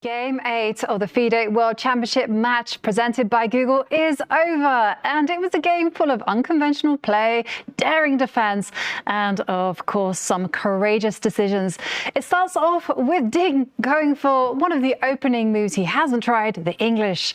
Game 8 of the FIDE World Championship match presented by Google is over, and it was a game full of unconventional play, daring defense, and of course some courageous decisions. It starts off with Ding going for one of the opening moves he hasn't tried, the English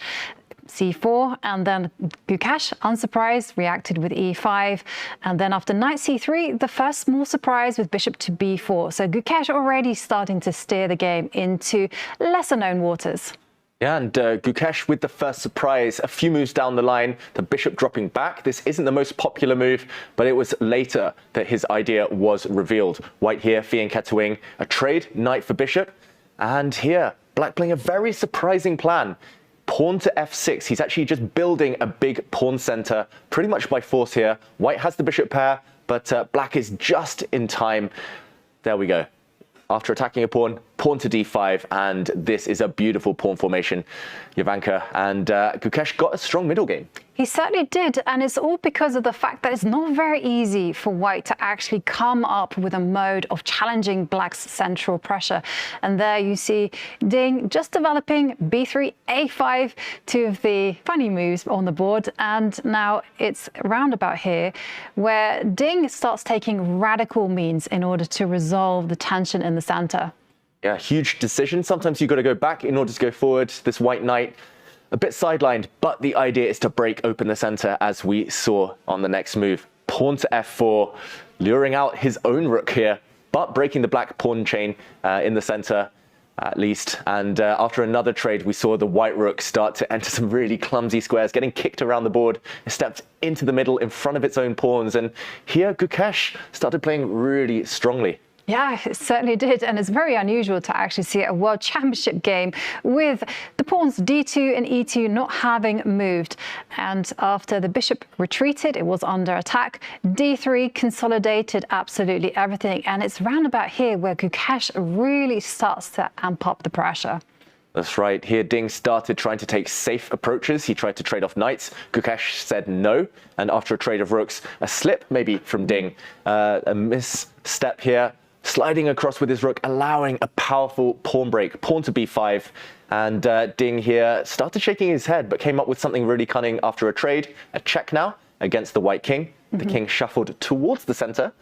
c4, and then Gukesh, unsurprised, reacted with e5, and then after knight c3, the first small surprise with bishop to b4. So Gukesh already starting to steer the game into lesser-known waters. Yeah, and Gukesh with the first surprise, a few moves down the line, the bishop dropping back. This isn't the most popular move, but it was later that his idea was revealed. White here, fianchettoing a trade, knight for bishop, and here, black playing a very surprising plan. Pawn to f6. He's actually just building a big pawn center pretty much by force here. White has the bishop pair, but black is just in time. There we go. After attacking a pawn, pawn to d5, and this is a beautiful pawn formation. Jovanka and Gukesh got a strong middle game. He certainly did, and it's all because of the fact that it's not very easy for White to actually come up with a mode of challenging Black's central pressure. And there you see Ding just developing b3, a5, two of the funny moves on the board. And now it's roundabout here where Ding starts taking radical means in order to resolve the tension in the center. Yeah, huge decision. Sometimes you've got to go back in order to go forward. This white knight a bit sidelined, but the idea is to break open the center, as we saw on the next move. Pawn to f4, luring out his own rook here, but breaking the black pawn chain in the center at least. And after another trade, we saw the white rook start to enter some really clumsy squares, getting kicked around the board. It stepped into the middle in front of its own pawns, and here Gukesh started playing really strongly. Yeah, it certainly did, and it's very unusual to actually see a World Championship game with the pawns d2 and e2 not having moved. And after the bishop retreated, it was under attack. d3 consolidated absolutely everything, and it's roundabout here where Gukesh really starts to amp up the pressure. That's right. Here, Ding started trying to take safe approaches. He tried to trade off knights. Gukesh said no. And after a trade of rooks, a slip maybe from Ding, a misstep here, sliding across with his rook, allowing a powerful pawn break, pawn to b5. And Ding here started shaking his head, but came up with something really cunning after a trade. A check now against the white king. The king shuffled towards the center,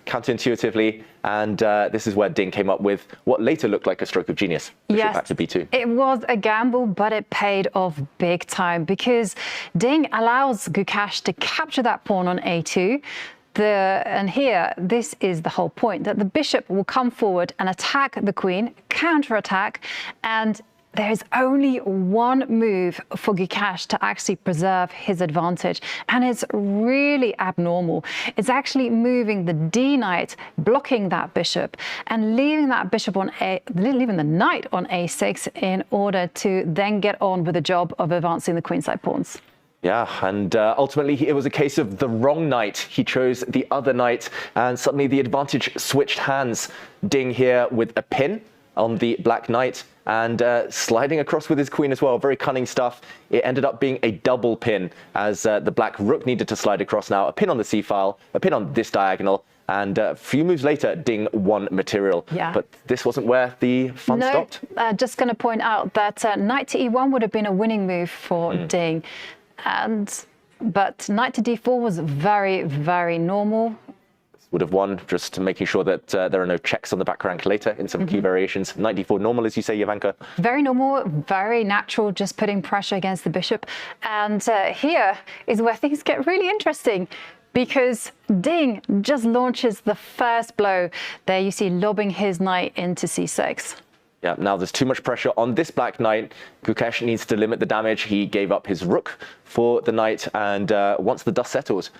counterintuitively, and this is where Ding came up with what later looked like a stroke of genius. Bishop back to b2. It was a gamble, but it paid off big time because Ding allows Gukesh to capture that pawn on a2. And here, this is the whole point, that the bishop will come forward and attack the queen, counterattack, and there is only one move for Gukesh to actually preserve his advantage, and it's really abnormal. It's actually moving the D knight, blocking that bishop, and leaving that bishop on leaving the knight on a6 in order to then get on with the job of advancing the queenside pawns. Yeah, and ultimately it was a case of the wrong knight. He chose the other knight, and suddenly the advantage switched hands. Ding here with a pin on the black knight, and sliding across with his queen as well. Very cunning stuff. It ended up being a double pin, as the black rook needed to slide across now. A pin on the c-file, a pin on this diagonal, and a few moves later, Ding won material. Yeah. But this wasn't where the fun stopped. Just going to point out that knight to e1 would have been a winning move for Ding. But knight to d4 was very, very normal. Would have won, just making sure that there are no checks on the back rank later in some key variations. Knight d4 normal, as you say, Jovanka. Very normal, very natural, just putting pressure against the bishop. And here is where things get really interesting, because Ding just launches the first blow. There you see lobbing his knight into c6. Yeah, now there's too much pressure on this black knight. Gukesh needs to limit the damage. He gave up his rook for the knight, and once the dust settled,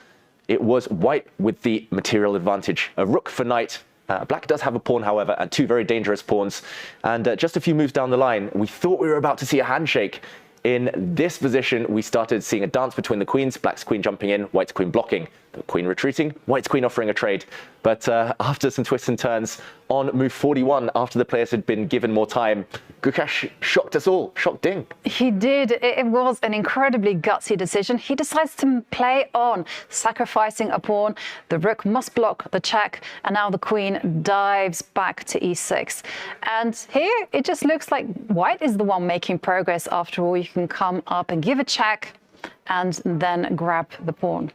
it was white with the material advantage. A rook for knight. Black does have a pawn, however, and two very dangerous pawns. And just a few moves down the line, we thought we were about to see a handshake. In this position, we started seeing a dance between the queens, black's queen jumping in, white's queen blocking, the queen retreating, white's queen offering a trade. But after some twists and turns on move 41, after the players had been given more time, Gukesh shocked us all, shocked Ding. He did. It was an incredibly gutsy decision. He decides to play on, sacrificing a pawn. The rook must block the check, and now the queen dives back to e6. And here, it just looks like white is the one making progress. After all, you can come up and give a check and then grab the pawn.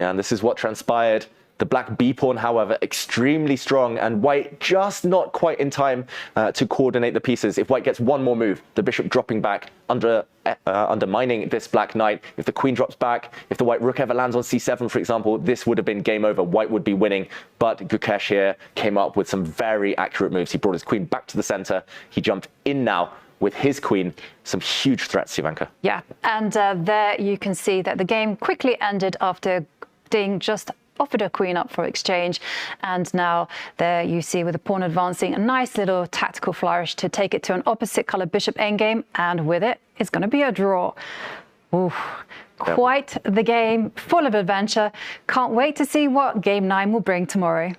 And this is what transpired. The black B pawn, however, extremely strong, and white just not quite in time to coordinate the pieces. If white gets one more move, the bishop dropping back, undermining this black knight. If the queen drops back, if the white rook ever lands on c7, for example, this would have been game over. White would be winning, but Gukesh here came up with some very accurate moves. He brought his queen back to the center. He jumped in now with his queen. Some huge threats, Jovanka. Yeah, and there you can see that the game quickly ended after Ding just offered a queen up for exchange. And now there you see with the pawn advancing, a nice little tactical flourish to take it to an opposite color bishop endgame. And with it, it's going to be a draw. Ooh, quite the game, full of adventure. Can't wait to see what game 9 will bring tomorrow.